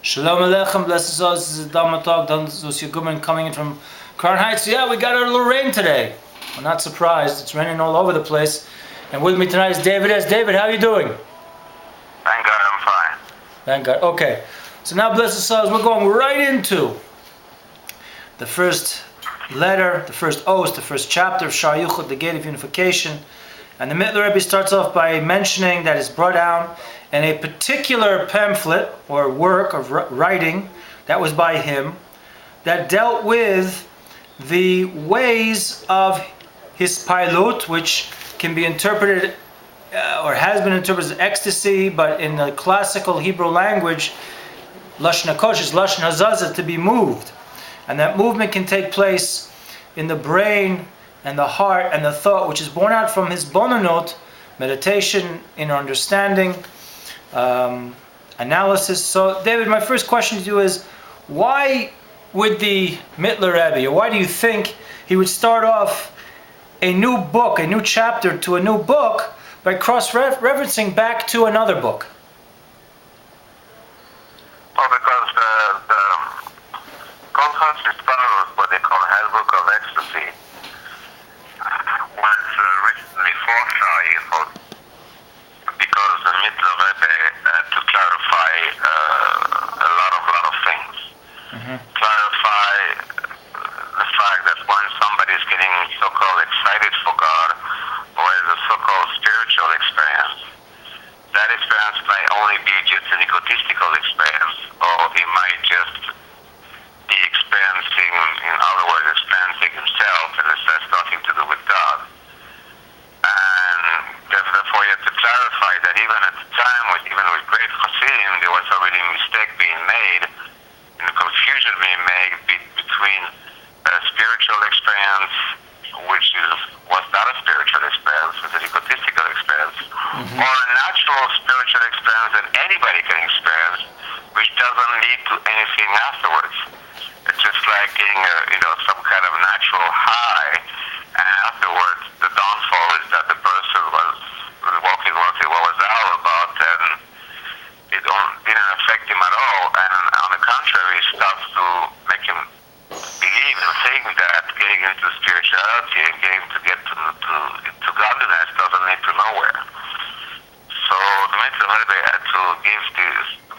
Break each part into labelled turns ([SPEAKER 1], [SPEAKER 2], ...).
[SPEAKER 1] Shalom Aleichem, blessed us. This is Dhamma Talk, Dhamma Guman coming in from Crown Heights. Yeah, we got a little rain today. I'm not surprised. It's raining all over the place. And with me tonight is David S. David, how are you doing?
[SPEAKER 2] Thank God I'm fine.
[SPEAKER 1] Thank God. Okay. So now, blessed souls, we're going right into the first letter, the first oath, the first chapter of Shar Yuchot, the Gate of Unification. And the Mittler Rebbe starts off by mentioning that it's brought down in a particular pamphlet or work of writing that was by him that dealt with the ways of hispailut, which can be interpreted or has been interpreted as ecstasy, but in the classical Hebrew language, Lashon HaKodesh is Lashon Hazazah, to be moved. And that movement can take place in the brain and the heart and the thought, which is born out from hisboenenuse, meditation, inner understanding, analysis. So, David, my first question to you is, why would the Mittler Rebbe, or why do you think he would start off a new book, a new chapter to a new book, by cross-referencing back to another book?
[SPEAKER 2] Well, because the conference is followed what they call Handbook of Ecstasy, was written before Shar Yuchot, because the Mittler Rebbe had to clarify a lot of things. Clarify the fact that when somebody is getting so-called excited for God, or has a so-called spiritual experience, that experience may only be just an egotistical experience, or he might just be experiencing, in other words, experiencing himself, and it has nothing to do with God. And therefore you have to clarify that even at the time, even with great Hasidim, there was already a mistake being made, and a confusion being made between a spiritual experience, which was not a spiritual experience, it was an egotistical experience, or a natural spiritual experience that anybody can experience, which doesn't lead to anything afterwards. It's just like getting some kind of natural high, and afterwards the downfall is that the person was walking what was all about, and it didn't affect him at all, and on the contrary, it starts to make him believe and think that getting into spirituality and get to godliness doesn't lead to nowhere. So the Mitzvah Rebbe had to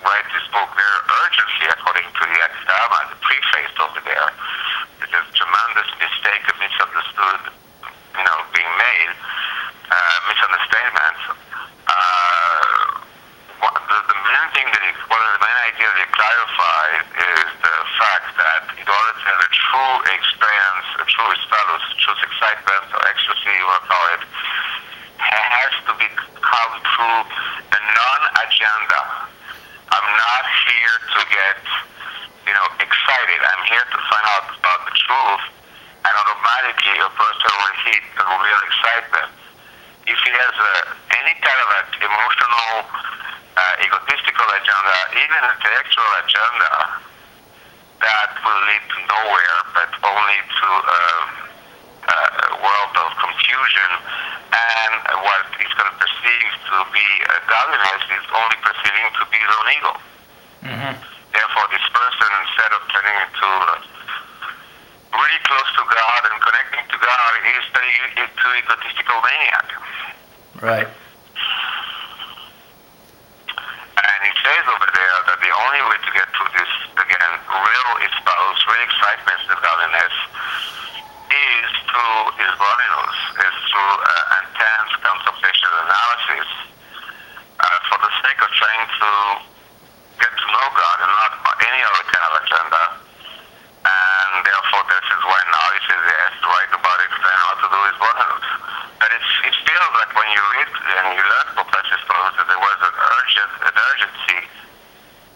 [SPEAKER 2] write this book very urgently, according to the Akdama, the preface over there. There's a tremendous mistake, a misunderstood, being made, misunderstandings. The main thing one of the main ideas he clarified is the fact that in order to have a true experience, a true status, true excitement or ecstasy, you want to call it, has to come through a non-agenda. I'm not here to get, excited. I'm here to find out about the truth, and automatically a person will hit a real excitement. If he has any kind of an emotional, egotistical agenda, even intellectual agenda, that will lead to nowhere, but only to a world of confusion, and what he's going to perceive to be godliness is only perceiving to be his own ego. Therefore, this person, instead of turning into really close to God and connecting to God, is turning into egotistical maniac.
[SPEAKER 1] Right.
[SPEAKER 2] And he says over there that the only way to get to this, again, real excitement of godliness is through hisboenenuse, is through intense contemplation and analysis, for the sake of trying to get to know God and not any other kind of agenda. And therefore, this is why now he says he has to write about it, explain how to do hisboenenuse. But it feels like when you read and you learn about hisboenenuse that there was an urgency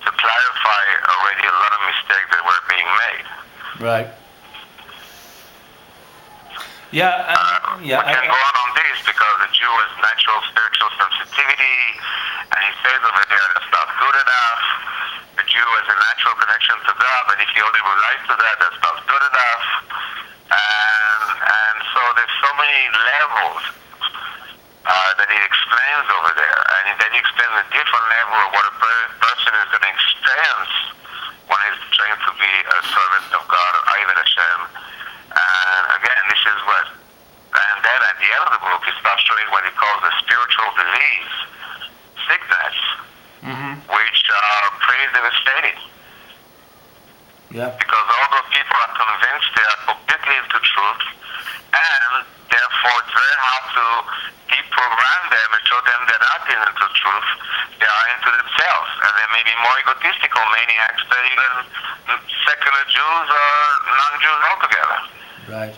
[SPEAKER 2] to clarify already a lot of mistakes that were being made.
[SPEAKER 1] Right. Yeah.
[SPEAKER 2] We can go on this because the Jew has natural spiritual sensitivity, and he says over there that's not good enough. The Jew has a natural connection to God, but if he only relies to that, that's not good enough. And so there's so many levels that he explains over there, and then he explains a different level of what a person is going to experience devastating.
[SPEAKER 1] Yeah.
[SPEAKER 2] Because all those people are convinced they are completely into truth, and therefore it's very hard to deprogram them and show them they're not into truth. They are into themselves, and they may be more egotistical maniacs than even secular Jews or non-Jews altogether.
[SPEAKER 1] Right.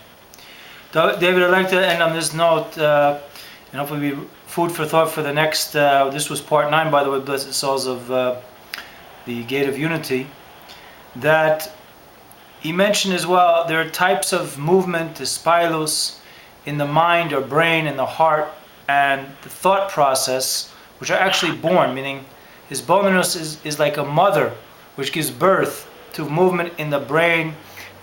[SPEAKER 1] David, I'd like to end on this note, and hopefully be food for thought for the next. This was part 9, by the way, Blessed Souls of the Gate of Unity. That he mentioned as well, there are types of movement, spilus, in the mind or brain, in the heart, and the thought process, which are actually born, meaning hisboenenuse is like a mother, which gives birth to movement in the brain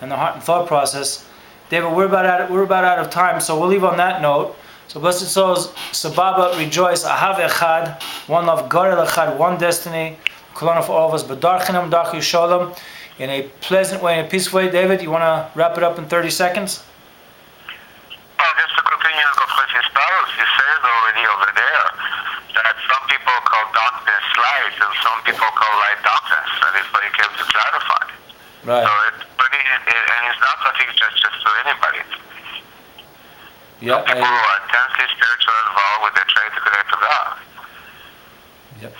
[SPEAKER 1] and the heart and thought process. David, we're about out of time, so we'll leave on that note. So Blessed Souls, Sababa, rejoice, Ahav Echad, one love, Garel Echad, one destiny, Kolana for all of us, B'darchinam, Dachi Shalom, in a pleasant way, in a peaceful way. David, you want to wrap it up in 30 seconds?
[SPEAKER 2] Well, just to continue with his spouse, he says already over there that some people call darkness light and some people call light darkness, and it's what he came to clarify.
[SPEAKER 1] Right.
[SPEAKER 2] So it's pretty, and it's not something just to anybody.
[SPEAKER 1] Yeah.
[SPEAKER 2] Some people who are intensely spiritual involved with their trying to connect to God.
[SPEAKER 1] Yep.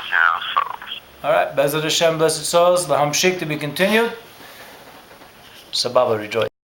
[SPEAKER 2] You know, so.
[SPEAKER 1] All right. Bezat Hashem, Blessed Souls, Lahamshik to be continued. Sababa, rejoice.